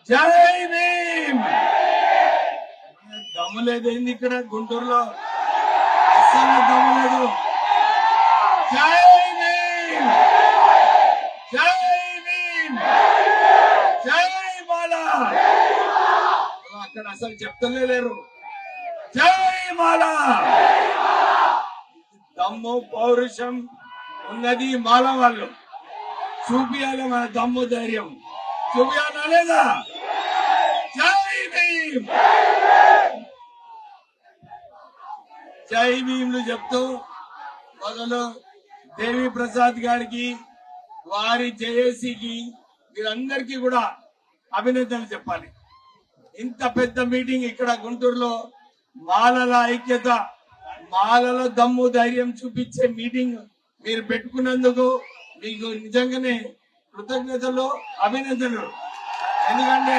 జై భీమ్. దమ్ము లేదేంది ఇక్కడ గుంటూరులో? అస్సలు దమ్ము లేదు. జై భీమ్, జై భీమ్, జై మాలా. అక్కడ అసలు చెప్తలే లేరు. జై మాలా. దమ్ము పౌరుషం ఉన్నది మాల వాళ్ళు. చూపియాలి మన దమ్ము ధైర్యం చూపియాలా లేదా? జై భీమ్, జై భీమ్లు చెప్తూ మొదలు దేవి ప్రసాద్ గారికి, వారి జేఏసీకి, వీరందరికీ కూడా అభినందనలు చెప్పాలి. ఇంత పెద్ద మీటింగ్ ఇక్కడ గుంటూరులో మాలల ఐక్యత, మాలల దమ్ము ధైర్యం చూపించే మీటింగ్ మీరు పెట్టుకున్నందుకు మీకు నిజంగానే కృతజ్ఞతలు, అభినందనలు. ఎందుకంటే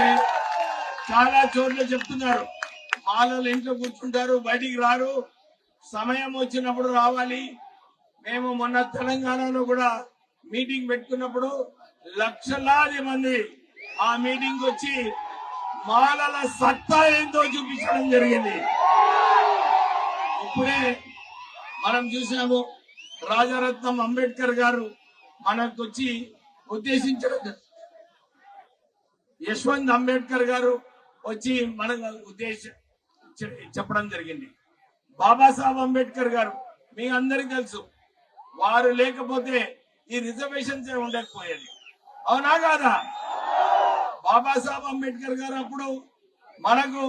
చాలా చోట్ల చెప్తున్నారు మాలలు ఇంట్లో కూర్చుంటారు, బయటికి రారు, సమయం వచ్చినప్పుడు రావాలి. మేము మొన్న తెలంగాణలో కూడా మీటింగ్ పెట్టుకున్నప్పుడు లక్షలాది మంది ఆ మీటింగ్ వచ్చి మాలల సత్తా ఏంటో చూపించడం జరిగింది. ఇప్పుడే మనం చూసాము రాజారత్నం అంబేద్కర్ గారు మనకు వచ్చి ఉద్దేశించడం, యశ్వంత్ అంబేద్కర్ గారు వచ్చి మనకు చెప్పడం జరిగింది. బాబాసాహెబ్ అంబేద్కర్ గారు మీ అందరికీ తెలుసు, వారు లేకపోతే ఈ రిజర్వేషన్స్ ఉండకపోయేది. అవునా కాదా? బాబాసాహెబ్ అంబేద్కర్ గారు అప్పుడు మనకు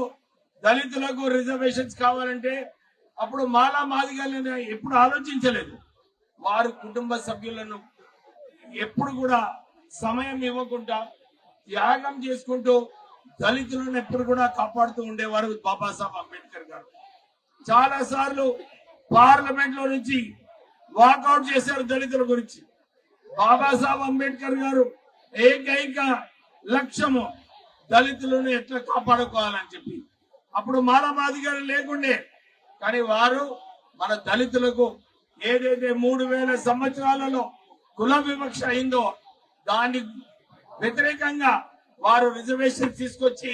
దళితులకు రిజర్వేషన్స్ కావాలంటే అప్పుడు మాలా మాదిగలను ఎప్పుడు ఆలోచించలేదు. వారు కుటుంబ సభ్యులను ఎప్పుడు కూడా సమయం ఇవ్వకుండా త్యాగం చేసుకుంటూ దళితులను ఎప్పుడు కూడా కాపాడుతూ ఉండేవారు బాబాసాహెబ్ అంబేద్కర్ గారు. చాలా సార్లు పార్లమెంట్ లో నుంచి వాకౌట్ చేశారు దళితుల గురించి. బాబాసాహెబ్ అంబేద్కర్ గారు ఏకైక లక్ష్యము దళితులను ఎట్లా కాపాడుకోవాలని చెప్పి. అప్పుడు మాలమాదిగారు లేకుండే, కానీ వారు మన దళితులకు ఏదైతే 3000 సంవత్సరాలలో కుల వివక్ష అయిందో దాని వ్యతిరేకంగా వారు రిజర్వేషన్ తీసుకొచ్చి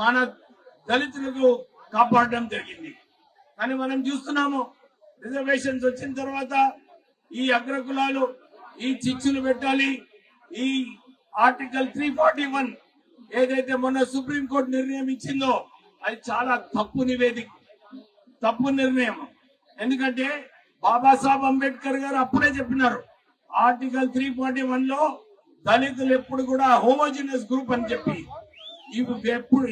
మన దళితులకు కాపాడడం జరిగింది. కానీ మనం చూస్తున్నాము రిజర్వేషన్స్ వచ్చిన తర్వాత ఈ అగ్రకులాలు ఈ చిచ్చులు పెట్టాలి. ఈ ఆర్టికల్ 341 ఏదైతే మొన్న సుప్రీంకోర్టు నిర్ణయం ఇచ్చిందో అది చాలా తప్పు నిర్ణయం. ఎందుకంటే బాబాసాహెబ్ అంబేద్కర్ గారు అప్పుడే చెప్పినారు ఆర్టికల్ 341 లో దళితులు ఎప్పుడు కూడా హోమోజినస్ గ్రూప్ అని చెప్పి, ఎప్పుడు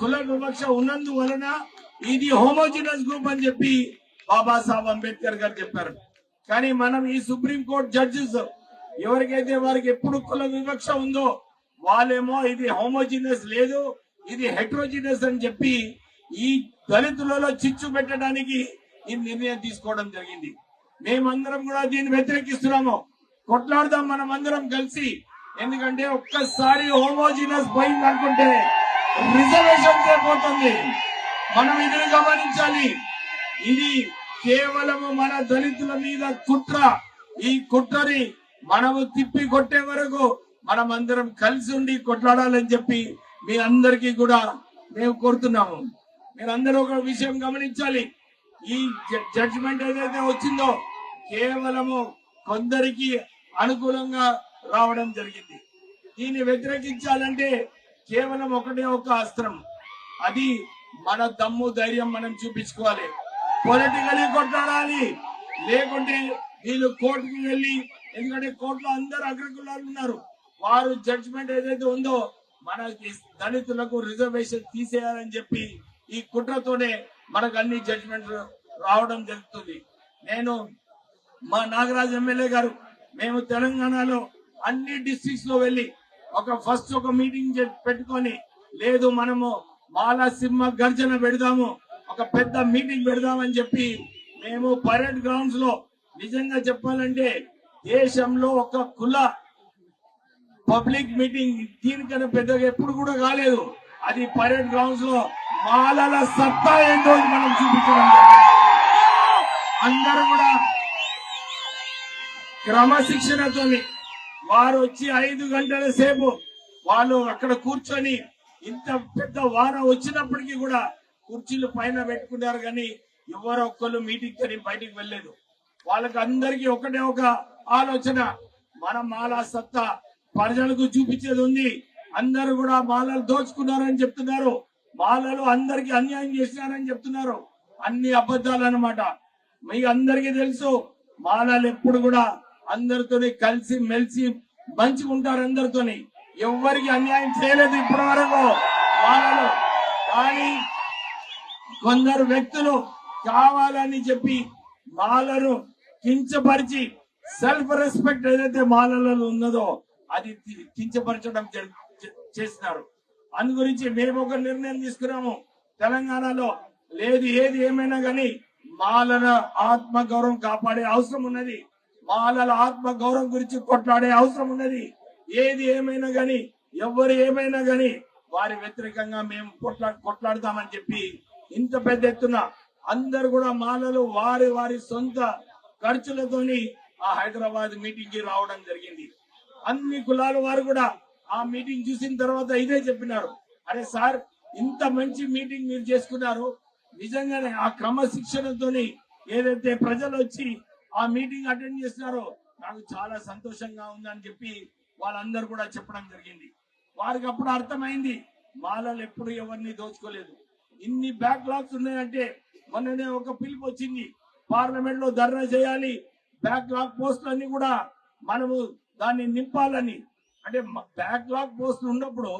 కుల వివక్ష ఉన్నందువలన ఇది హోమోజినస్ గ్రూప్ అని చెప్పి బాబాసాహెబ్ అంబేద్కర్ గారు చెప్పారు. కానీ మనం ఈ సుప్రీంకోర్టు జడ్జెస్ ఎవరికైతే వారికి ఎప్పుడు కుల వివక్ష ఉందో వాళ్ళేమో ఇది హోమోజినస్ లేదు, ఇది హెట్రోజినస్ అని చెప్పి ఈ దళితులలో చిచ్చు పెట్టడానికి ఈ నిర్ణయం తీసుకోవడం జరిగింది. మేమందరం కూడా దీన్ని వ్యతిరేకిస్తున్నాము. కొట్లాడదాం మనం అందరం కలిసి. ఎందుకంటే ఒక్కసారి హోమోజినస్ పోయింది అనుకుంటే రిజర్వేషన్ పోతుంది. మనం ఇది గమనించాలి. ఇది కేవలము మన దళితుల మీద కుట్ర. ఈ కుట్రని మనము తిప్పి కొట్టే వరకు మనం అందరం కలిసి ఉండి కొట్లాడాలని చెప్పి మీ అందరికీ కూడా మేము కోరుతున్నాము. మీరందరూ ఒక విషయం గమనించాలి. ఈ జడ్జిమెంట్ ఏదైతే వచ్చిందో కేవలము కొందరికి అనుకూలంగా రావడం జరిగింది. దీన్ని వ్యతిరేకించాలంటే కేవలం ఒకటే ఒక అస్త్రం, అది మన దమ్ము ధైర్యం మనం చూపించుకోవాలి. పొలిటికలీ కొట్లాడాలి, లేకుంటే వీళ్ళు కోర్టుకు వెళ్ళి, ఎందుకంటే కోర్టులో అందరు అగ్రకులాలు ఉన్నారు, వారు జడ్జిమెంట్ ఏదైతే ఉందో మన దళితులకు రిజర్వేషన్ తీసేయాలని చెప్పి ఈ కుట్రతోనే మనకు అన్ని జడ్జిమెంట్ రావడం జరుగుతుంది. నేను మా నాగరాజ్ ఎమ్మెల్యే గారు మేము తెలంగాణలో అన్ని డిస్ట్రిక్ట్స్ లో వెళ్ళి ఫస్ట్ ఒక మీటింగ్ పెట్టుకొని, లేదు మనము మాలా సింహ గర్జన పెడదాము, ఒక పెద్ద మీటింగ్ పెడదామని చెప్పి మేము పరేడ్ గ్రౌండ్స్ లో, నిజంగా చెప్పాలంటే దేశంలో ఒక కుల పబ్లిక్ మీటింగ్ దీనికన్నా పెద్దగా ఎప్పుడు కూడా కాలేదు. అది పరేడ్ గ్రౌండ్స్ లో మాలల సత్తా ఏంటో మనం చూపించడం. అందరూ కూడా క్రమశిక్షణతో వారు వచ్చి 5 గంటల సేపు వాళ్ళు అక్కడ కూర్చొని ఇంత పెద్ద వార వచ్చినప్పటికీ కూడా కుర్చీలు పైన పెట్టుకున్నారు కానీ ఎవరు ఒక్కరు మీటింగ్ అని బయటికి వెళ్ళలేదు. వాళ్ళకి అందరికీ ఒకటే ఒక ఆలోచన, మన మాల సత్తా ప్రజలకు చూపించేది ఉంది. అందరూ కూడా మాలలు దోచుకున్నారని చెప్తున్నారు, మాలలు అందరికి అన్యాయం చేసినారని చెప్తున్నారు. అన్ని అబద్ధాలు అన్నమాట. మీ అందరికీ తెలుసు, మాలలు ఎప్పుడు కూడా అందరితోని కలిసి మెలిసి మంచిగా ఉంటారు. అందరితోని ఎవరికి అన్యాయం చేయలేదు ఇప్పటి వరకు మాలలు. కానీ కొందరు వ్యక్తులు కావాలని చెప్పి మాలను కించపరిచి సెల్ఫ్ రెస్పెక్ట్ ఏదైతే మాలలో ఉన్నదో అది కించపరచడం చేస్తున్నారు. అందు గురించి మేము ఒక నిర్ణయం తీసుకున్నాము తెలంగాణలో. లేదు ఏది ఏమైనా గాని మాలల ఆత్మ గౌరవం కాపాడే అవసరం ఉన్నది, మాలల ఆత్మ గౌరవం గురించి కొట్లాడే అవసరం ఉన్నది. ఏది ఏమైనా గాని ఎవరు ఏమైనా గాని వారి వ్యతిరేకంగా మేము కొట్లాడతామని చెప్పి ఇంత పెద్ద ఎత్తున అందరు కూడా మాలలు వారి వారి సొంత ఖర్చులతోని ఆ హైదరాబాద్ మీటింగ్ కి రావడం జరిగింది. అన్ని కులాల వారు కూడా ఆ మీటింగ్ చూసిన తర్వాత ఇదే చెప్పినారు, అరే సార్ ఇంత మంచి మీటింగ్ మీరు చేసుకున్నారు, నిజంగానే ఆ క్రమశిక్షణతోని ఏదైతే ప్రజలు వచ్చి ఆ మీటింగ్ అటెండ్ చేస్తున్నారో నాకు చాలా సంతోషంగా ఉందని చెప్పి వాళ్ళందరూ కూడా చెప్పడం జరిగింది. వారికి అప్పుడు అర్థమైంది మాలలు ఎప్పుడు ఎవరిని దోచుకోలేదు. ఇన్ని బ్యాక్లాగ్స్ ఉన్నాయంటే మొన్ననే ఒక పిలుపు వచ్చింది, పార్లమెంట్ లో ధర్నా చేయాలి, బ్యాక్లాగ్ పోస్టులన్నీ కూడా మనము దాన్ని నింపాలని. అంటే బ్యాక్లాగ్ పోస్టులు ఉన్నప్పుడు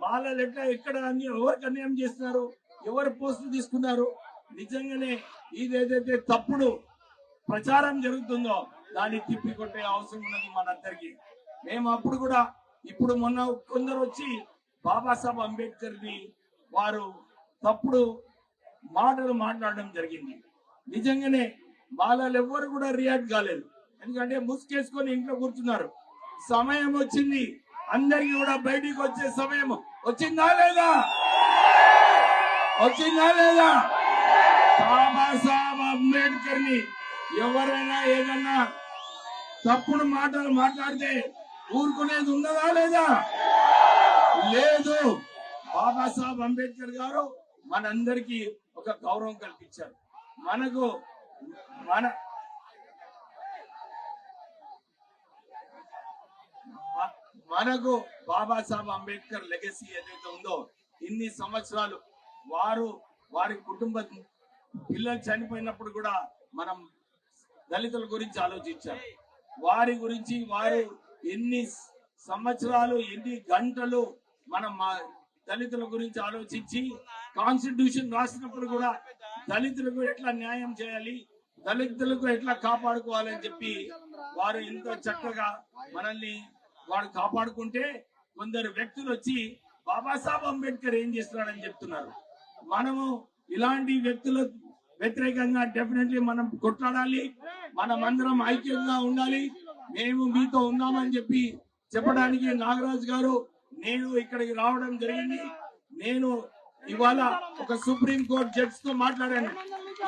మాలలు ఎక్కడ ఎవరికి అన్యాయం చేస్తున్నారు, ఎవరు పోస్టులు తీసుకున్నారు? నిజంగానే ఇదేదైతే తప్పుడు ప్రచారం జరుగుతుందో దాన్ని తిప్పికొట్టే అవసరం ఉన్నది మనందరికీ. మేము అప్పుడు కూడా ఇప్పుడు మొన్న కొందరు వచ్చి బాబాసాహెబ్ అంబేద్కర్ ని వారు తప్పుడు మాటలు మాట్లాడడం జరిగింది. నిజంగానే మాలలు ఎవ్వరు కూడా రియాక్ట్ కాలేదు, ఎందుకంటే ముసుకేసుకొని ఇంట్లో కూర్చున్నారు. సమయం వచ్చింది, అందరికి కూడా బయటికి వచ్చే సమయం వచ్చిందా లేదా? వచ్చిందా లేదా? బాబాసాహెబ్ అంబేద్కర్ ని ఎవరైనా ఏదన్నా తప్పుడు మాటలు మాట్లాడితే ఊరుకునేది ఉన్నదా లేదా? లేదు. బాబాసాహెబ్ అంబేద్కర్ గారు మనందరికీ ఒక గౌరవం కల్పించారు. మనకు బాబాసాహెబ్ అంబేద్కర్ లెగసీ ఏదైతే ఉందో ఇన్ని సంవత్సరాలు వారి కుటుంబ పిల్లలు చనిపోయినప్పుడు కూడా మనం దళితుల గురించి ఆలోచించారు. వారి గురించి వారు ఎన్ని సంవత్సరాలు ఎన్ని గంటలు మనం దళితుల గురించి ఆలోచించి కాన్స్టిట్యూషన్ రాసినప్పుడు కూడా దళితులకు ఎట్లా న్యాయం చేయాలి, దళితులకు ఎట్లా కాపాడుకోవాలని చెప్పి వారు ఎంతో చక్కగా మనల్ని వాడు కాపాడుకుంటే కొందరు వ్యక్తులు వచ్చి బాబాసాహెబ్ అంబేద్కర్ ఏం చేస్తున్నాడని చెప్తున్నారు. మనము ఇలాంటి వ్యక్తుల వ్యతిరేకంగా డెఫినెట్లీ మనం కొట్లాడాలి, మనం అందరం ఐక్యంగా ఉండాలి. మేము మీతో ఉన్నామని చెప్పి చెప్పడానికి నాగరాజు గారు నేను ఇక్కడికి రావడం జరిగింది. నేను ఇవాళ ఒక సుప్రీం కోర్టు జడ్జి తో మాట్లాడాను.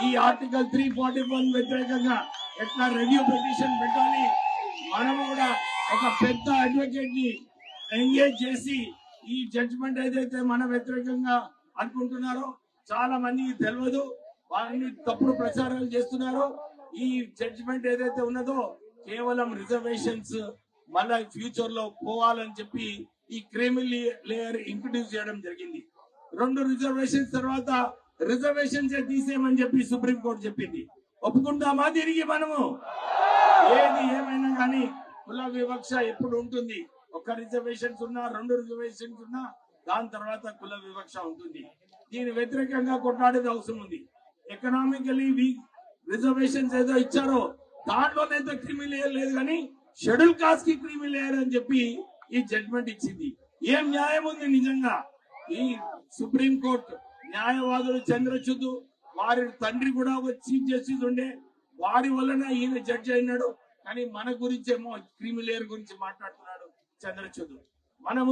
ఈ ఆర్టికల్ 341 వ్యతిరేకంగా ఎట్లా రివ్యూ పిటిషన్ పెట్టాలి, మనము కూడా ఒక పెద్ద అడ్వకేట్ ని ఎంగేజ్ చేసి ఈ జడ్జిమెంట్ ఏదైతే మన వ్యతిరేకంగా అనుకుంటున్నారో చాలా మందికి తెలియదు, వారిని తప్పుడు ప్రచారాలు చేస్తున్నారు. ఈ జడ్జిమెంట్ ఏదైతే ఉన్నదో కేవలం రిజర్వేషన్స్ మళ్ళా ఫ్యూచర్ లో పోవాలని చెప్పి ఈ క్రిమినల్ లేయర్ ఇంట్రడ్యూస్ చేయడం జరిగింది. 2 రిజర్వేషన్స్ తర్వాత రిజర్వేషన్స్ తీసేయమని చెప్పి సుప్రీంకోర్టు చెప్పింది. ఒప్పుకుంటామా తిరిగి మనము? ఏది ఏమైనా కానీ కుల వివక్ష ఎప్పుడు ఉంటుంది. ఒక రిజర్వేషన్స్ ఉన్నా 2 రిజర్వేషన్స్ ఉన్నా దాని తర్వాత కుల వివక్ష ఉంటుంది. దీని వ్యతిరేకంగా కొట్లాడేది అవసరం ఉంది. ఎకనామికలీ వీక్ రిజర్వేషన్స్ ఏదో ఇచ్చారో దాంట్లోనైతే క్రిమినల్ లేయర్ లేదు, కానీ షెడ్యూల్ కాస్ట్ కి క్రిమినల్ లేయర్ అని చెప్పి ఈ జడ్జ్మెంట్ ఇచ్చింది. ఏం న్యాయం ఉంది నిజంగా? ఈ సుప్రీం కోర్టు న్యాయవాదులు చంద్రచూడ్ వారి తండ్రి కూడా ఒక చీఫ్ జస్టిస్ ఉండే, వారి వలన ఈయన జడ్జి అయినాడు. కానీ మన గురించి ఏమో క్రిమినల్ లేయర్ గురించి మాట్లాడుతున్నాడు చంద్రచూడ్. మనము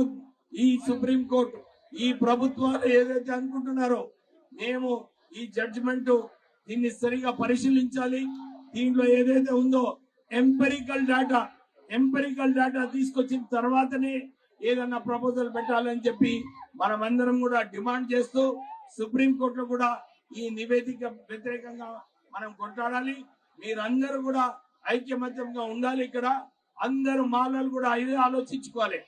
ఈ సుప్రీం కోర్టు ఈ ప్రభుత్వాలు ఏదైతే అనుకుంటున్నారో మేము ఈ జడ్జిమెంట్ దీన్ని సరిగా పరిశీలించాలి. దీంట్లో ఏదైతే ఉందో ఎంపెరికల్ డేటా తీసుకొచ్చిన తర్వాతనే ఏదన్నా ప్రపోజల్ పెట్టాలని చెప్పి మనమందరం కూడా డిమాండ్ చేస్తూ సుప్రీంకోర్టులో కూడా ఈ నివేదిక వ్యతిరేకంగా మనం కొట్లాడాలి. మీరందరూ కూడా ఐక్యమత్యంగా ఉండాలి. ఇక్కడ అందరూ మాలలు కూడా ఇదే ఆలోచించుకోవాలి.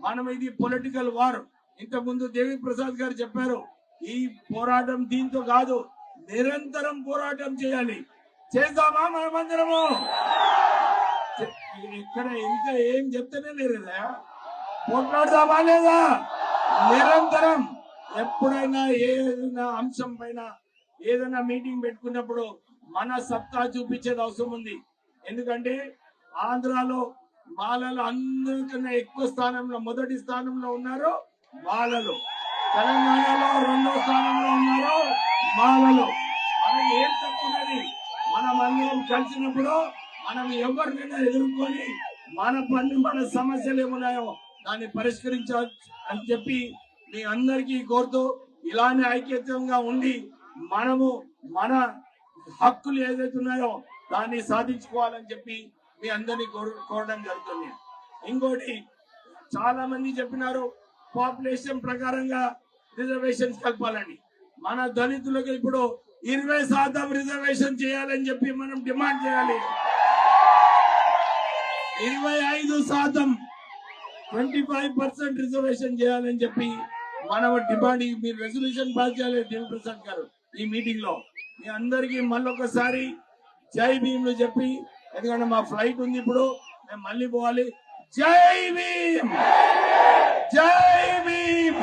మనం ఇది పొలిటికల్ వార్. ఇంతకుముందు దేవి ప్రసాద్ గారు చెప్పారు, ఈ పోరాటం దీంతో కాదు, నిరంతరం పోరాటం చేయాలి. చేద్దామా మనమందరము? ఇక్కడ ఇంకా ఏం చెప్తేనే లేదు కదా, పోట్లాడదామా లేదా? నిరంతరం ఎప్పుడైనా ఏదైనా అంశం పైన ఏదైనా మీటింగ్ పెట్టుకున్నప్పుడు మన సత్తా చూపించేది అవసరం ఉంది. ఎందుకంటే ఆంధ్రాలో మాలలు అందరికన్నా ఎక్కువ స్థానంలో, మొదటి స్థానంలో ఉన్నారు మాలలు. తెలంగాణలో 2వ స్థానంలో ఉన్నారు మాలలు. మనకి ఏం తక్కువది? మనం అందరం కలిసినప్పుడు మనం ఎవరినైనా ఎదుర్కొని మన పని, మన సమస్యలు ఏమున్నాయో దాన్ని పరిష్కరించాలి అని చెప్పి మీ అందరికీ కోరుతూ, ఇలానే ఐక్యతంగా ఉండి మనము మన హక్కులు ఏదైతే ఉన్నాయో దాన్ని సాధించుకోవాలని చెప్పి మీ అందరినీ కోరడం జరుగుతుంది. ఇంకోటి, చాలా మంది చెప్పినారు పాపులేషన్ ప్రకారంగా రిజర్వేషన్స్ కలపాలని. మన దళితులకు ఇప్పుడు 20% రిజర్వేషన్ చేయాలని చెప్పి మనం డిమాండ్ చేయాలి. 25%, 25% రిజర్వేషన్ చేయాలని చెప్పి మనం డిమాండ్. మీరు రెజల్యూషన్ పాస్ చేయాలి దేవి ప్రసాద్ గారు ఈ మీటింగ్ లో. మీ అందరికీ మళ్ళొకసారి జై భీమ్లు చెప్పి, ఎందుకంటే మా ఫ్లైట్ ఉంది ఇప్పుడు, మేము మళ్ళీ పోవాలి. జై భీమ్, జై భీమ్.